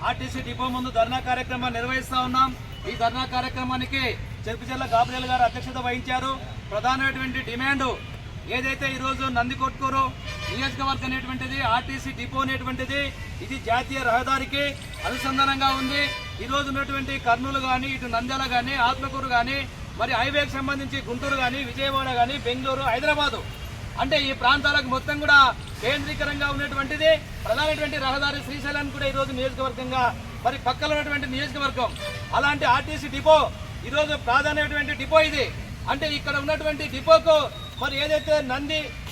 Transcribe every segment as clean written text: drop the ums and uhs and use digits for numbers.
RTC depot ముందు ధర్నా కార్యక్రమాన్ని నిర్వహిస్తా ఉన్నాం. ఈ ధర్నా కార్యక్రమానికి చెరుకుచెర్ల గాబ్రియల్ గారు అధ్యక్షత వహించారు. ప్రధానమైనటువంటి డిమాండ్ ఏదైతే ఈరోజు నందికొట్కూరు నియోజకవర్గం అనేటువంటిది ఆర్టీసీ డిపో అనేటువంటిది ఇది జాతీయ రహదారికి అనుసంధానంగా ఉంది. ఈరోజు ఉన్నటువంటి కర్నూలు కానీ ఇటు నంద్యాల కానీ ఆత్మకూరు కానీ మరి హైవేకి సంబంధించి గుంటూరు కానీ విజయవాడ కానీ బెంగళూరు హైదరాబాదు అంటే ఈ ప్రాంతాలకు మొత్తం కూడా కేంద్రీకరంగా ఉన్నటువంటిది ప్రధానమైనటువంటి రహదారి శ్రీశైలానికి కూడా ఈరోజు నియోజకవర్గంగా మరి పక్కన ఉన్నటువంటి నియోజకవర్గం. అలాంటి ఆర్టీసీ డిపో ఈరోజు ప్రాధాన్యమైనటువంటి డిపో ఇది. అంటే ఇక్కడ ఉన్నటువంటి డిపోకు మరి ఏదైతే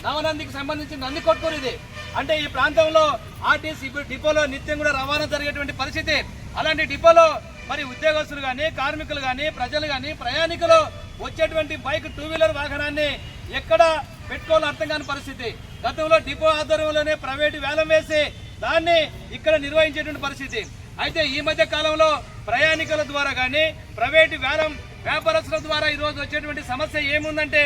నవనందికి సంబంధించి నందికొట్కూరు ఇది అంటే ఈ ప్రాంతంలో ఆర్టీసీ డిపోలో నిత్యం కూడా రవాణా జరిగేటువంటి పరిస్థితి. అలాంటి డిపోలో మరి ఉద్యోగస్తులు కానీ కార్మికులు కానీ ప్రజలు కానీ ప్రయాణికులు వచ్చేటువంటి బైక్ 2-వీలర్ వాహనాన్ని ఎక్కడ పెట్టుకోవాలో అర్థం కాని పరిస్థితి. గతంలో డిపో ఆధ్వర్యంలోనే ప్రైవేటు వేలం వేసి దాన్ని ఇక్కడ నిర్వహించేటువంటి పరిస్థితి. అయితే ఈ మధ్య కాలంలో ప్రయాణికుల ద్వారా కానీ ప్రైవేటు వ్యాపారస్తుల ద్వారా ఈరోజు వచ్చేటువంటి సమస్య ఏముందంటే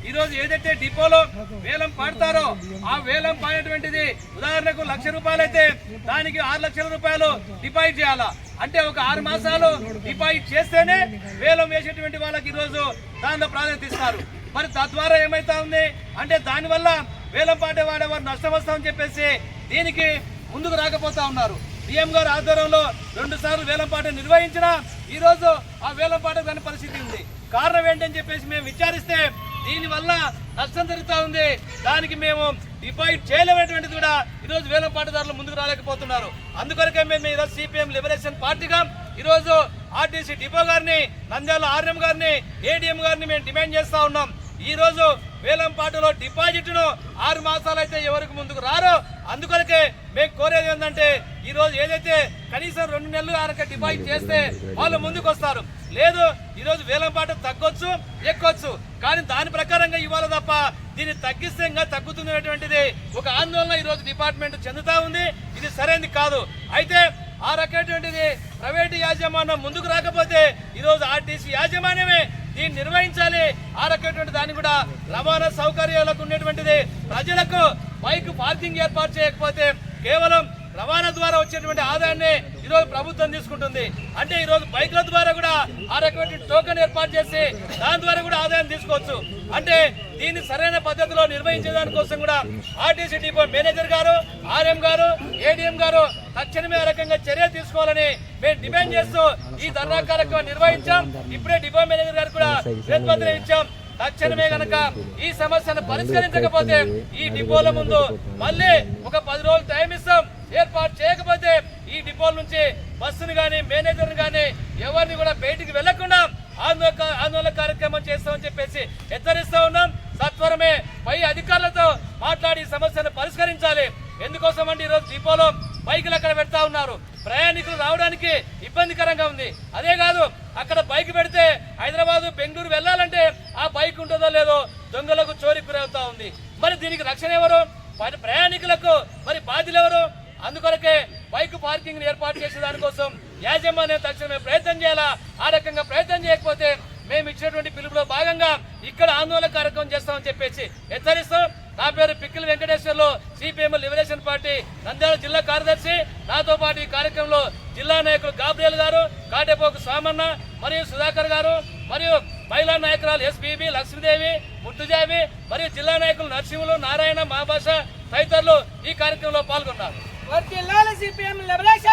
ఈరోజు ఏదైతే డిపోలో వేలం పాడతారో ఆ వేలం పాడేటువంటిది ఉదాహరణకు ₹1,00,000 అయితే దానికి 6 లక్షల రూపాయలు డిపాజిట్ చేయాలా. అంటే ఒక 6 మాసాలు డిపాజిట్ చేస్తేనే వేలం వేసేటువంటి వాళ్ళకి ఈరోజు దానిలో ప్రాధాన్యత ఇస్తారు. మరి తద్వారా ఏమైతా ఉంది అంటే దానివల్ల వేలం పాటే వాడేవారు నష్టం వస్తామని చెప్పేసి దీనికి ముందుకు రాకపోతా ఉన్నారు. సీఎం గారు ఆధ్వర్యంలో 2 సార్లు వేలంపాట నిర్వహించినా ఈరోజు ఆ వేలంపాట కాని పరిస్థితి ఉంది. కారణం ఏంటని చెప్పేసి మేము విచారిస్తే దీనివల్ల నష్టం జరుగుతూ ఉంది. దానికి మేము డిపాజిట్ చేయలేనటువంటిది కూడా ఈరోజు వేలంపాటదారులు ముందుకు రాలేకపోతున్నారు. అందుకొరకే మేము ఈరోజు సిపిఎం లిబరేషన్ పార్టీగా ఈరోజు ఆర్టీసీ డిపో గారిని నంద్యాల ఆర్ఎం గారిని ఏడీఎం గారిని మేము డిమాండ్ చేస్తా ఉన్నాం. ఈ రోజు వేలంపాటలో డిపాజిట్ను 6 మాసాలు అయితే ఎవరికి ముందుకు రారో అందుకొరకే మేము కోరేది ఏంటంటే ఈ రోజు ఏదైతే కనీసం 2 నెలలు ఆరక డిపాజిట్ చేస్తే వాళ్ళు ముందుకు వస్తారు. లేదు ఈరోజు వేలంపాట తగ్గొచ్చు ఎక్కొచ్చు కానీ దాని ప్రకారంగా ఇవ్వాలి తప్ప దీన్ని తగ్గిస్తే ఇంకా తగ్గుతున్నటువంటిది ఒక ఆందోళన ఈరోజు డిపార్ట్మెంట్ చెందుతా ఉంది. ఇది సరైనది కాదు. అయితే ఆ రకమైనటువంటిది ప్రైవేటు యాజమాన్యం ముందుకు రాకపోతే ఈరోజు ఆర్టీసీ యాజమాన్యమే దీన్ని నిర్వహించాలి. ఆ రకమైనటువంటి దాన్ని కూడా రవాణా సౌకర్యాలకు ఉన్నటువంటిది ప్రజలకు బైక్ పార్కింగ్ ఏర్పాటు చేయకపోతే కేవలం రవాణా ద్వారా వచ్చేటువంటి ఆదాయాన్ని ఈరోజు ప్రభుత్వం తీసుకుంటుంది. అంటే ఈరోజు బైక్ల ద్వారా కూడా ఆ రకమైన టోకెన్ ఏర్పాటు చేసి దాని ద్వారా కూడా ఆదాయం తీసుకోవచ్చు. అంటే దీన్ని సరైన పద్ధతిలో నిర్వహించేదానికోసం కూడా ఆర్టీసీ డిపో మేనేజర్ గారు ఆర్ఎం గారు ఏడీఎం గారు తక్షణమే ఆ రకంగా చర్యలు తీసుకోవాలని మేము డిమాండ్ చేస్తూ ఈ ధర్నా కార్యక్రమం నిర్వహించాం. ఇప్పుడే డిపో మేనేజర్ గారు కూడా ప్రతిపత్రం ఇచ్చాం. తక్షణమే గనక ఈ సమస్యను పరిష్కరించకపోతే ఈ డిపోల ముందు మళ్ళీ ఒక 10 రోజులు టైం ఇస్తాం. ఏర్పాటు చేయకపోతే ఈ డిపోల నుంచి బస్సును గాని మేనేజర్ని గాని ఎవరిని కూడా బయటికి వెళ్లకుండా ఆందోళన కార్యక్రమం చేస్తామని చెప్పేసి హెచ్చరిస్తా ఉన్నాం. సత్వరమే పై అధికారులతో మాట్లాడి సమస్యను పరిష్కరించాలి. ఎందుకోసం అంటే ఈరోజు డిపోలో బైకులు అక్కడ పెడతా ఉన్నారు. ప్రయాణికులు రావడానికి ఇబ్బందికరంగా ఉంది. అదే కాదు అక్కడ బైక్ పెడితే హైదరాబాద్ బెంగళూరు వెళ్లాలంటే ఆ బైక్ ఉంటుందో లేదో దొంగలకు చోరీ గురవుతా ఉంది. మరి దీనికి రక్షణ ఎవరు? ప్రయాణికులకు మరి బాధ్యులు ఎవరు? అందుకొరకే బైక్ పార్కింగ్ ఏర్పాటు చేసే దానికోసం యాజమాన్యం తక్షణమే ప్రయత్నం చేయాలా. ఆ రకంగా ప్రయత్నం చేయకపోతే మేము ఇచ్చినటువంటి పిలుపులో భాగంగా ఇక్కడ ఆందోళన కార్యక్రమం చేస్తామని చెప్పేసి హెచ్చరిస్తాం. నా పేరు పిక్కిలి వెంకటేశ్వర్లు, సిపిఎం లిబరేషన్ పార్టీ నంద్యాల జిల్లా కార్యదర్శి. నాతో పాటు ఈ కార్యక్రమంలో జిల్లా నాయకులు గాబ్రియల్ గారు, కాటేపోకు సామన్న మరియు సుధాకర్ గారు మరియు మహిళా నాయకురాలు ఎస్బీబీ లక్ష్మీదేవి ముట్టుజావి మరియు జిల్లా నాయకులు నరసింహులు నారాయణ మహాభాష తదితరులు ఈ కార్యక్రమంలో పాల్గొన్నారు. వర్ధిల్లాలి సిపిఎం లిబరేషన్.